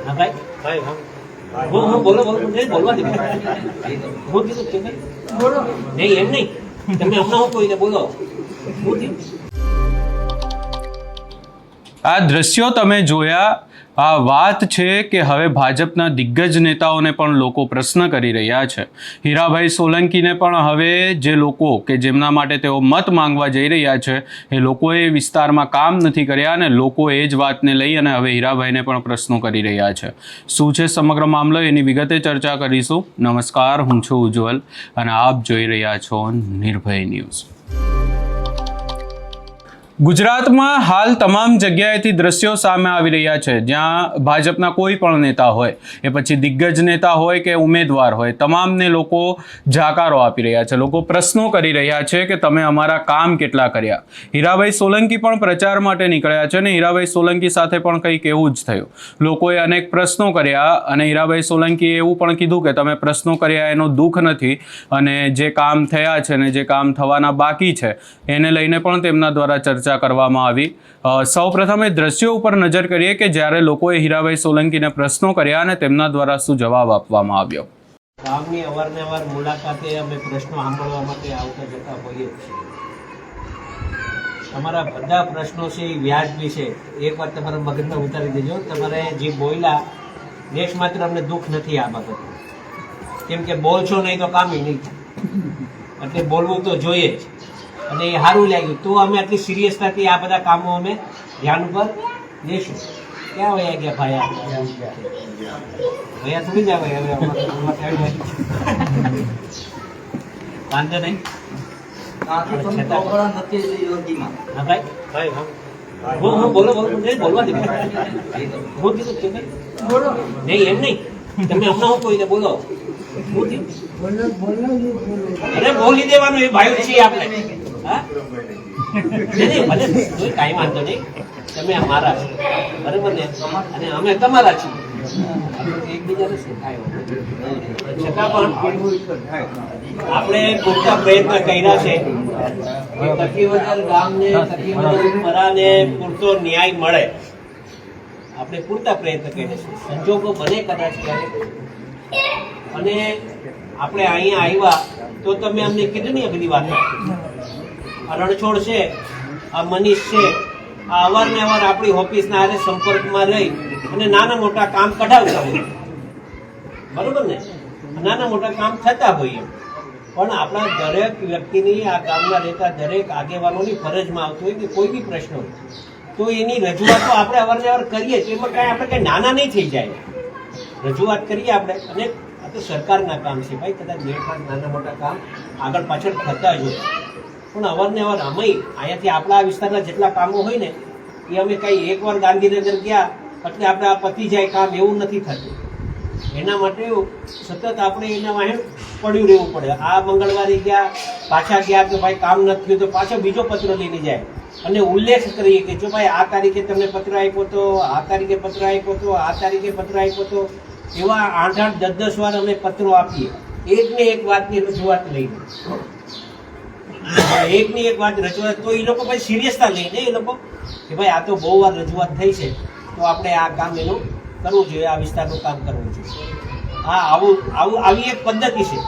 हाँ भाई भाई हम वो बोलो बोलो नहीं बोलवा दे वो किस के बोलो नहीं એમ નહીં તમે હમણાં હું કોઈને બોલો હું આ દ્રશ્યો તમે જોયા. આ વાત છે કે હવે ભાજપના દિગ્ગજ નેતાઓને પણ લોકો પ્રશ્ન કરી રહ્યા છે. હીરાભાઈ સોલંકીને પણ હવે જે લોકો કે જેમના માટે તેઓ મત માંગવા જઈ રહ્યા છે એ લોકોએ વિસ્તારમાં કામ નથી કર્યા અને લોકો એ જ વાતને લઈ અને હવે હીરાભાઈને પણ પ્રશ્નો કરી રહ્યા છે. શું છે સમગ્ર મામલો એની વિગતે ચર્ચા કરીશું. નમસ્કાર, હું છું ઉજ્જવલ અને આપ જોઈ રહ્યા છો નિર્ભય ન્યૂઝ. ગુજરાતમાં હાલ તમામ જગ્યાએથી દ્રશ્યો સામે આવી રહ્યા છે જ્યાં ભાજપના કોઈ પણ નેતા હોય, એ પછી દિગ્ગજ નેતા હોય કે ઉમેદવાર હોય, તમામને લોકો જાકારો આપી રહ્યા છે. લોકો પ્રશ્નો કરી રહ્યા છે કે તમે અમારા કામ કેટલા કર્યા. હીરાભાઈ સોલંકી પણ પ્રચાર માટે નીકળ્યા છે અને હીરાભાઈ સોલંકી સાથે પણ કંઈક એવું જ થયું. લોકોએ અનેક પ્રશ્નો કર્યા અને હીરાભાઈ સોલંકીએ એવું પણ કીધું કે તમે પ્રશ્નો કર્યા એનો દુઃખ નથી અને જે કામ થયા છે ને જે કામ થવાના બાકી છે એને લઈને પણ તેમના દ્વારા ચર્ચા કરવામાં આવી. સૌપ્રથમ એ દ્રશ્યો ઉપર નજર કરીએ કે જ્યારે લોકોએ હીરાભાઈ સોલંકીને પ્રશ્નો કર્યા અને તેમના દ્વારા શું જવાબ આપવામાં આવ્યો. ગામની અવારનવાર મુલાકાતે અમે પ્રશ્નો સાંભળવા માટે આવતા જતા હોઈએ છીએ. તમારા બધા પ્રશ્નો છે એ વ્યાજબી છે. એક વાર તમારા મગજમાં ઉતારી દેજો. તમારે જે બોલ્યા દેશ માત્ર અમને દુઃખ નથી આ બાબત, કેમ કે બોલશો નહીં તો કામ નહીં થાય, એટલે બોલવું તો જોઈએ જ અને એ સારું લાગ્યું તો અમે આટલી સિરિયસતાથી આ બધા કામો અમે ધ્યાન ઉપર લેશું. ક્યાં વયા ગયા ભાઈ? ભૈયા થોડી જ આવે હવે વાંધો નહીં. હા ભાઈ ભાઈ હું બોલો બોલો નહીં બોલવા દે હું કીધું કે નહીં એમ નહીં તમે હમણાં હું કોઈને બોલો અરે બોલી દેવાનું એ ભાઈ છીએ આપણે. કાંઈ વાંધો નહીં, તમે અમારા છો બરાબર ને અને અમે તમારા છીએ. એકબીજાને શીખાય છતાં પણ આપણે પૂરતા પ્રયત્ન કર્યા છે કે કઠીવદર ગામને કઠીવદર પરાને પૂરતો ન્યાય મળે. આપણે પૂરતા પ્રયત્ન કર્યા છે. સંજોગો બને કદાચ ક્યારેક અને આપણે અહીંયા આવ્યા તો તમે અમને કીધું ને બધી વાત. આ રણછોડ છે, આ મનીષ છે, આ અવારનવાર આપણી ઓફિસના હારે સંપર્કમાં રહી અને નાના મોટા કામ કઢાવતા હોય બરોબર ને. નાના મોટા કામ થતા હોય પણ આપણા દરેક વ્યક્તિની આ ગામના રહેતા દરેક આગેવાનોની ફરજમાં આવતું હોય કે કોઈ બી પ્રશ્ન હોય તો એની રજૂઆતો આપણે અવારનવાર કરીએ તો એમાં કાંઈ આપણે કંઈ નાના નહીં થઈ જાય. રજૂઆત કરીએ આપણે અને આ તો સરકારના કામ છે ભાઈ, કદાચ દેશમાં નાના મોટા કામ આગળ પાછળ થતા જ હોય પણ અવારનવાર અમે અહીંયાથી આપણા વિસ્તારના જેટલા કામો હોય ને એ અમે કંઈ એકવાર ગાંધીનગર ગયા એટલે આપણે આ પતી જાય કામ એવું નથી થતું. એના માટે સતત આપણે એના વાહે પડ્યું રહેવું પડે. આ મંગળવારે ગયા પાછા ગયા તો ભાઈ કામ નથી થયું તો પાછો બીજો પત્ર લઈને જાય અને ઉલ્લેખ કરીએ કે જો ભાઈ આ તારીખે તમને પત્ર આપ્યો તો, આ તારીખે પત્ર આપ્યો તો, આ તારીખે પત્ર આપ્યો તો. એવા 8-8, 10-10 વાર અમે પત્રો આપીએ એકને એક વાતની રજૂઆત લઈને. એકની એક વાત રજૂઆત તો એ લોકો ભાઈ સિરિયસતા લઈને એ લોકો કે ભાઈ આ તો બહુ વાર રજૂઆત થઈ છે તો આપણે આ કામ એનું કરવું જોઈએ, આ વિસ્તારનું કામ કરવું જોઈએ. હા આવી એક પદ્ધતિ છે.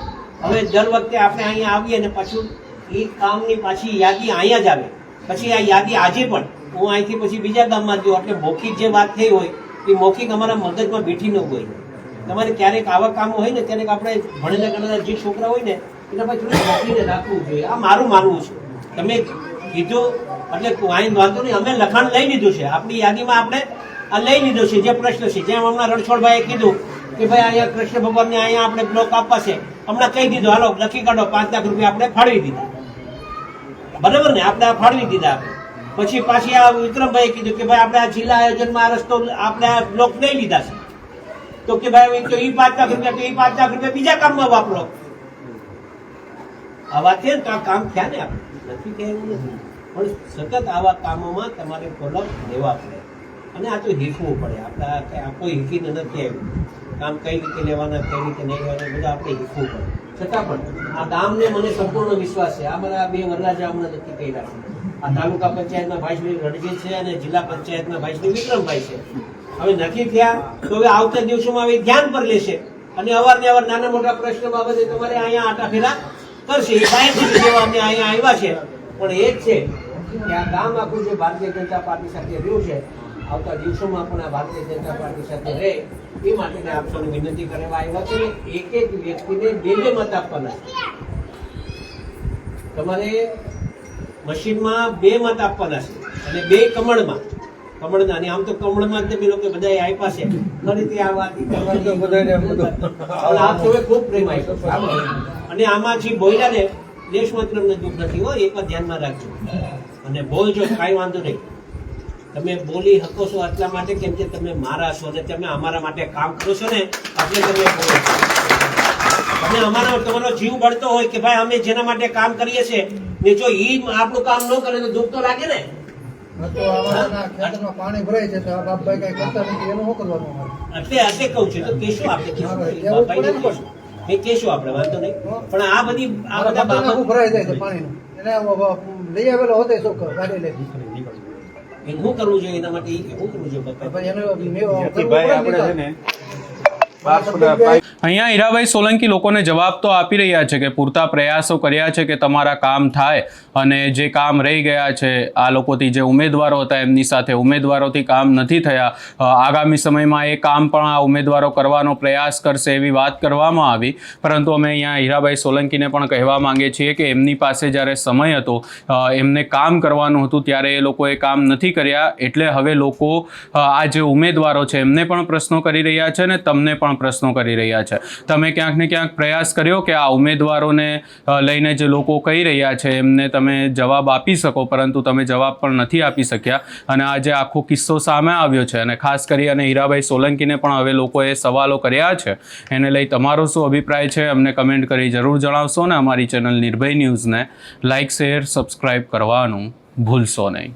હવે દર વખતે આપણે અહીંયા આવીએ ને પાછું એ કામની પાછી યાદી અહીંયા જ આવે. પછી આ યાદી આજે પણ હું અહીંથી પછી બીજા ગામમાં ગયો એટલે મૌખિક જે વાત થઈ હોય એ મૌખિક અમારા મગજમાં બેઠી ન હોય. તમારે ક્યારેક આવા કામો હોય ને ક્યારેક આપણે ભણેલા ગણેલા જે છોકરા હોય ને એટલે ભાઈ થોડું મોકલીને રાખવું જોઈએ. આ મારું માનવું છે. તમે કીધું એટલે વાંધો નહીં, અમે લખાણ લઈ લીધું છે આપણી યાદીમાં, આપણે આ લઈ લીધું છે જે પ્રશ્ન છે. જેમ હમણાં રણછોડભાઈએ કીધું કે ભાઈ અહીંયા કૃષ્ણ ભગવાનને અહીંયા આપણે બ્લોક આપવા છે, હમણાં કહી દીધું હાલો લખી કાઢો 5 લાખ રૂપિયા આપણે ફાળવી દીધા બરાબર ને. આપણે આ ફાળવી દીધા. પછી પાછી આ વિક્રમભાઈએ કીધું કે ભાઈ આપણે આ જિલ્લા આયોજનમાં આ રસ્તો આપણે આ બ્લોક લઈ લીધા છે તો કે ભાઈ તો એ 5 લાખ રૂપિયા તો એ 5 લાખ રૂપિયા બીજા કામમાં વાપરો. આવા છે તો આ કામ થયા ને આપણે નથી કહેવું નથી પણ સતત આવા કામોમાં તમારે ફોલો લેવા પડે અને આ તો શીખવું પડે. આપણા કોઈ શીખીને નથી આવ્યું કામ કઈ રીતે લેવાના કઈ રીતે નહીં લેવાના બધા આપણે શીખવું પડે. છતાં પણ આ ગામને મને સંપૂર્ણ વિશ્વાસ છે. આ મારા 2 વરરાજા હમણાં નક્કી કર્યા છે. આ તાલુકા પંચાયતના ભાઈશ્રી રણજીત છે અને જિલ્લા પંચાયતના ભાઈશ્રી વિક્રમભાઈ છે. હવે નથી થયા તો હવે આવતા દિવસોમાં હવે ધ્યાન પર લેશે અને અવારનવાર નાના મોટા પ્રશ્ન બાબતે તમારે અહીંયા આટા ફેરા કરશે. એ સાયન્ટિફિક જેવા અમે અહીંયા આવ્યા છે, પણ એ જ છે કે આ ગામ આખું જે ભારતીય જનતા પાર્ટી સાથે રહ્યું છે, આવતા દિવસોમાં પણ આ ભારતીય જનતા પાર્ટી સાથે રહે એ માટે આપ સૌને વિનંતી કરવા આવ્યા છે. એક એક વ્યક્તિને બે મત આપવાના છે. તમારે મશીનમાં 2 મત આપવાના છે અને 2 કમળમાં. અને આમ તો કમળમાં જ તમે લોકો બધાએ આપ્યા છે. ફરીથી આ વાત આપ સૌએ ખૂબ પ્રેમ આપ્યો અને આમાં જે બોલ્યા ને દેશ મતલબને દુઃખ નથી હોય, એ પણ ધ્યાનમાં રાખજો અને બોલજો, કાંઈ વાંધો નહીં. તમે બોલી શકો છો એટલા માટે કેમ કે તમે મારા છો અને તમે અમારા માટે કામ કરો છો ને, એટલે તમે બોલો. અને અમારો તમારો જીવ બળતો હોય કે ભાઈ અમે જેના માટે કામ કરીએ છીએ ને જો ઈ આપણું કામ ન કરે તો દુઃખ તો લાગે ને. પાણી ભરાય છે તો બાપભાઈ કઈ કરતા નથી, એનું શું કરવાનું? એટલે કહું છું તો કેશું આપણે કહેશું આપણે, વાંધો નહીં. પણ આ બધા બાબત ભરાઈ જાય છે પાણીનું, એને લઈ આવેલો હોતે શું ગાડી લઈ શું કરવું જોઈએ એના માટે શું કરવું જોઈએ? અહીંયા હીરાભાઈ સોલંકી લોકોને જવાબ તો આપી રહ્યા છે કે પૂરતા પ્રયાસો કર્યા છે કે તમારા કામ થાય અને જે કામ રહી ગયા છે આ લોકોથી જે ઉમેદવારો હતા એમની સાથે ઉમેદવારોથી કામ નથી થયા, આગામી સમયમાં એ કામ પણ આ ઉમેદવારો કરવાનો પ્રયાસ કરશે એવી વાત કરવામાં આવી. પરંતુ અમે અહીંયા હીરાભાઈ સોલંકીને પણ કહેવા માંગીએ છીએ કે એમની પાસે જ્યારે સમય હતો, એમને કામ કરવાનું હતું, ત્યારે એ લોકોએ કામ નથી કર્યા. એટલે હવે લોકો આ જે ઉમેદવારો છે એમને પણ પ્રશ્નો કરી રહ્યા છે અને તમને પણ પ્રશ્નો કરી રહ્યા છે. તમે ક્યાંક ને ક્યાંક પ્રયાસ કર્યો કે આ ઉમેદવારોને લઈને જે લોકો કહી રહ્યા છે એમને તમે જવાબ આપી શકો, પરંતુ તમે જવાબ પણ નથી આપી શક્યા અને આ જે આખો કિસ્સો સામે આવ્યો છે અને ખાસ કરી અને હીરાભાઈ સોલંકીને પણ હવે લોકોએ સવાલો કર્યા છે, એને લઈ તમારો શું અભિપ્રાય છે અમને કમેન્ટ કરી જરૂર જણાવશો ને અમારી ચેનલ નિર્ભય ન્યૂઝને લાઇક, શેર, સબસ્ક્રાઈબ કરવાનું ભૂલશો નહીં.